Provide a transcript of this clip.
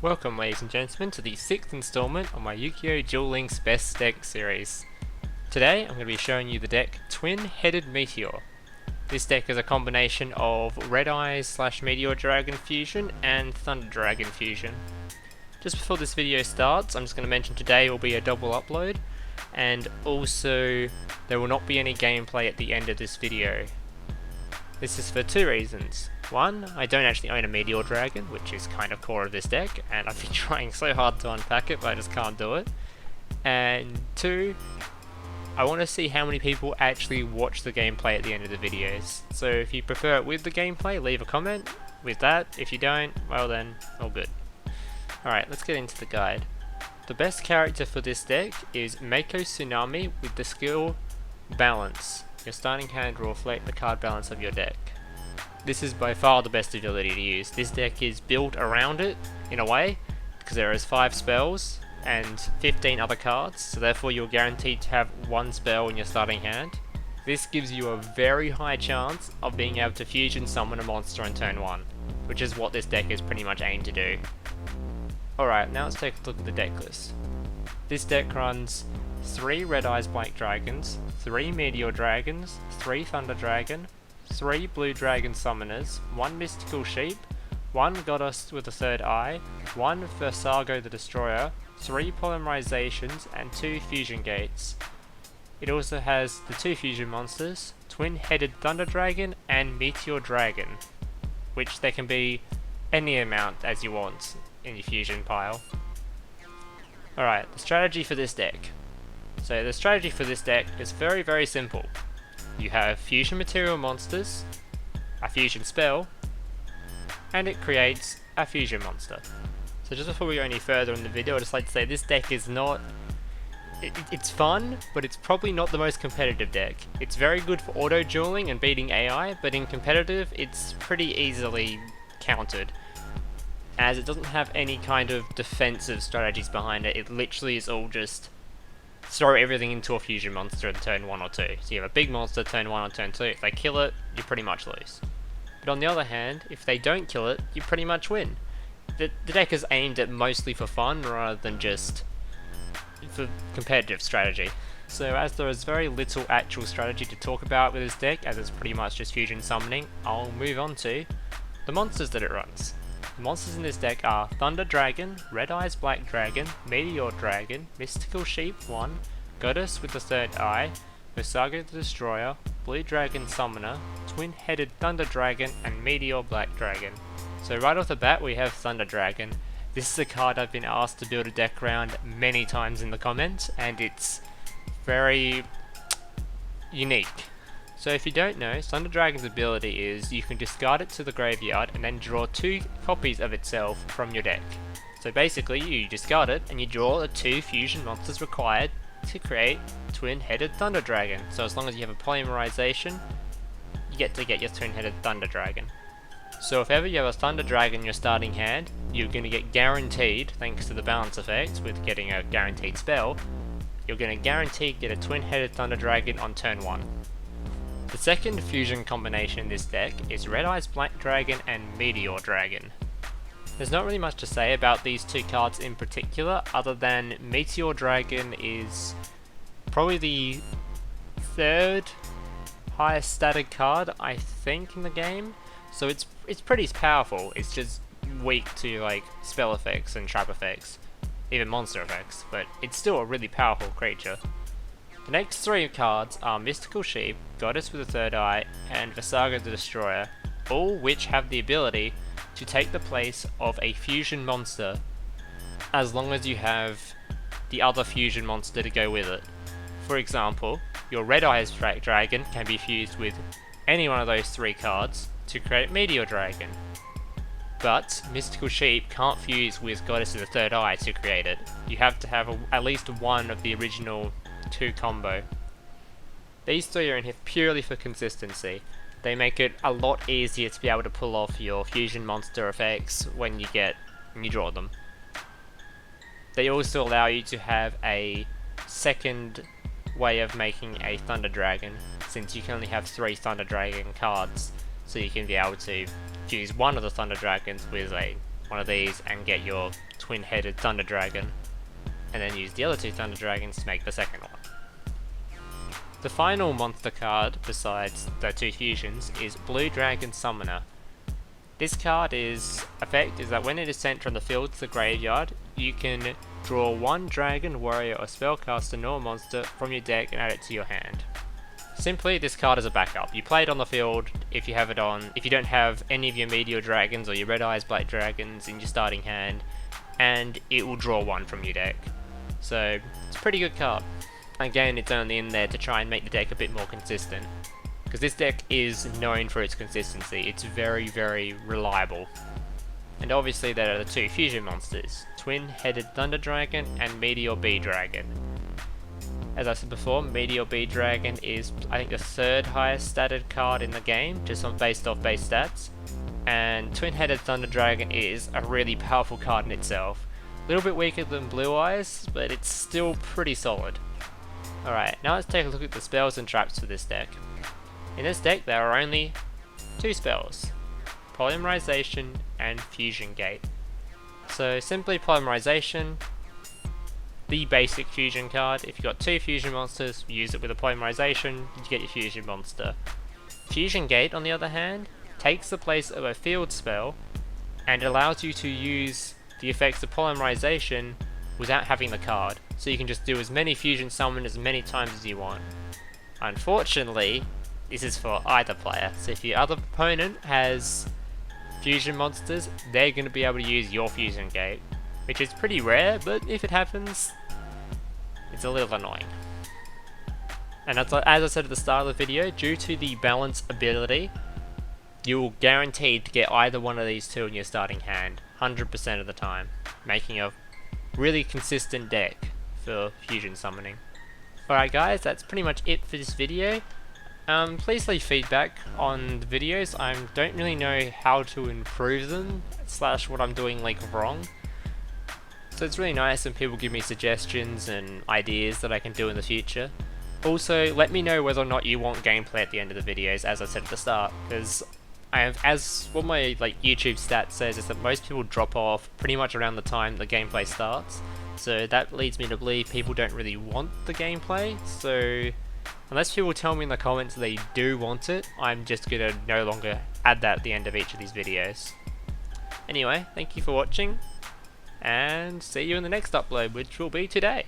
Welcome ladies and gentlemen to the 6th installment of my Yu-Gi-Oh! Duel Links Best Deck series. Today I'm going to be showing you the deck Twin-Headed Meteor. This deck is a combination of Red Eyes / Meteor Dragon Fusion and Thunder Dragon Fusion. Just before this video starts, I'm just going to mention today will be a double upload, and also there will not be any gameplay at the end of this video. This is for two reasons. One, I don't actually own a Meteor Dragon, which is kind of core of this deck, and I've been trying so hard to unpack it, but I just can't do it. And two, I want to see how many people actually watch the gameplay at the end of the videos. So if you prefer it with the gameplay, leave a comment with that. If you don't, well then, all good. Alright, let's get into the guide. The best character for this deck is Mako Tsunami with the skill Balance. Your starting hand will reflect the card balance of your deck. This is by far the best ability to use. This deck is built around it, in a way, because there is 5 spells and 15 other cards, so therefore you're guaranteed to have 1 spell in your starting hand. This gives you a very high chance of being able to fusion summon a monster on turn 1, which is what this deck is pretty much aimed to do. Alright, now let's take a look at the deck list. This deck runs 3 Red Eyes Black Dragons, 3 Meteor Dragons, 3 Thunder Dragon, 3 Blue Dragon Summoners, 1 Mystical Sheep, 1 Goddess with a Third Eye, 1 Versago the Destroyer, 3 Polymerizations, and 2 Fusion Gates. It also has the 2 fusion monsters, Twin-Headed Thunder Dragon and Meteor Dragon, which there can be any amount as you want in your fusion pile. Alright, the strategy for this deck. So the strategy for this deck is very simple. You have fusion material monsters, a fusion spell, and it creates a fusion monster. So just before we go any further in the video, I'd just like to say this deck is not... It's fun, but it's probably not the most competitive deck. It's very good for auto-dueling and beating AI, but in competitive it's pretty easily countered, as it doesn't have any kind of defensive strategies behind it. It literally is all just throw everything into a fusion monster in turn 1 or 2. So you have a big monster turn 1 or turn 2, if they kill it, you pretty much lose. But on the other hand, if they don't kill it, you pretty much win. The deck is aimed at mostly for fun rather than just for competitive strategy. So as there is very little actual strategy to talk about with this deck, as it's pretty much just fusion summoning, I'll move on to the monsters that it runs. The monsters in this deck are Thunder Dragon, Red Eyes Black Dragon, Meteor Dragon, Mystical Sheep 1, Goddess with the Third Eye, Versago the Destroyer, Blue Dragon Summoner, Twin-Headed Thunder Dragon, and Meteor Black Dragon. So right off the bat we have Thunder Dragon. This is a card I've been asked to build a deck around many times in the comments, and it's very unique. So if you don't know, Thunder Dragon's ability is you can discard it to the graveyard and then draw 2 copies of itself from your deck. So basically you discard it and you draw the 2 fusion monsters required to create Twin-Headed Thunder Dragon. So as long as you have a polymerization, you get your Twin-Headed Thunder Dragon. So if ever you have a Thunder Dragon in your starting hand, you're going to get guaranteed, thanks to the balance effect with getting a guaranteed spell, you're going to guaranteed get a Twin-Headed Thunder Dragon on turn 1. The second fusion combination in this deck is Red Eyes Black Dragon and Meteor Dragon. There's not really much to say about these 2 cards in particular, other than Meteor Dragon is probably the 3rd highest static card, I think, in the game. So it's pretty powerful. It's just weak to like spell effects and trap effects, even monster effects, but it's still a really powerful creature. The next 3 cards are Mystical Sheep, Goddess with a Third Eye, and Versago the Destroyer, all which have the ability to take the place of a fusion monster as long as you have the other fusion monster to go with it. For example, your Red Eyes Dragon can be fused with any one of those 3 cards to create Meteor Dragon, but Mystical Sheep can't fuse with Goddess with a Third Eye to create it. You have to have at least one of the original 2 combo. These 3 are in here purely for consistency. They make it a lot easier to be able to pull off your fusion monster effects when you draw them. They also allow you to have a second way of making a Thunder Dragon, since you can only have 3 Thunder Dragon cards, so you can be able to fuse one of the Thunder Dragons with a one of these and get your twin-headed Thunder Dragon, and then use the other two Thunder Dragons to make the second one. The final monster card, besides the two fusions, is Blue Dragon Summoner. This card's effect is that when it is sent from the field to the graveyard, you can draw one dragon, warrior, or spellcaster nor monster from your deck and add it to your hand. Simply, this card is a backup. You play it on the field if you don't have any of your Meteor Dragons or your Red Eyes Black Dragons in your starting hand, and it will draw one from your deck. So, it's a pretty good card. Again, it's only in there to try and make the deck a bit more consistent, because this deck is known for its consistency. It's very, very reliable. And obviously there are the two fusion monsters, Twin-Headed Thunder Dragon and Meteor Bee Dragon. As I said before, Meteor Bee Dragon is, I think, the third highest statted card in the game, just based off base stats. And Twin-Headed Thunder Dragon is a really powerful card in itself. A little bit weaker than Blue Eyes, but it's still pretty solid. Alright, now let's take a look at the spells and traps for this deck. In this deck there are only two spells, Polymerization and Fusion Gate. So simply Polymerization, the basic fusion card. If you've got two fusion monsters, use it with a Polymerization, you get your fusion monster. Fusion Gate, on the other hand, takes the place of a field spell and allows you to use the effects of Polymerization without having the card. So you can just do as many fusion summon as many times as you want. Unfortunately, this is for either player, so if your other opponent has fusion monsters, they're going to be able to use your fusion gate, which is pretty rare, but if it happens, it's a little annoying. And as I said at the start of the video, due to the balance ability, you're guaranteed to get either one of these two in your starting hand, 100% of the time, making a really consistent deck for fusion summoning. Alright guys, that's pretty much it for this video. Please leave feedback on the videos. I don't really know how to improve them, / what I'm doing wrong. So it's really nice when people give me suggestions and ideas that I can do in the future. Also, let me know whether or not you want gameplay at the end of the videos, as I said at the start, because as what my YouTube stats says is that most people drop off pretty much around the time the gameplay starts. So that leads me to believe people don't really want the gameplay, so unless people tell me in the comments they do want it, I'm just gonna no longer add that at the end of each of these videos. Anyway, thank you for watching, and see you in the next upload, which will be today.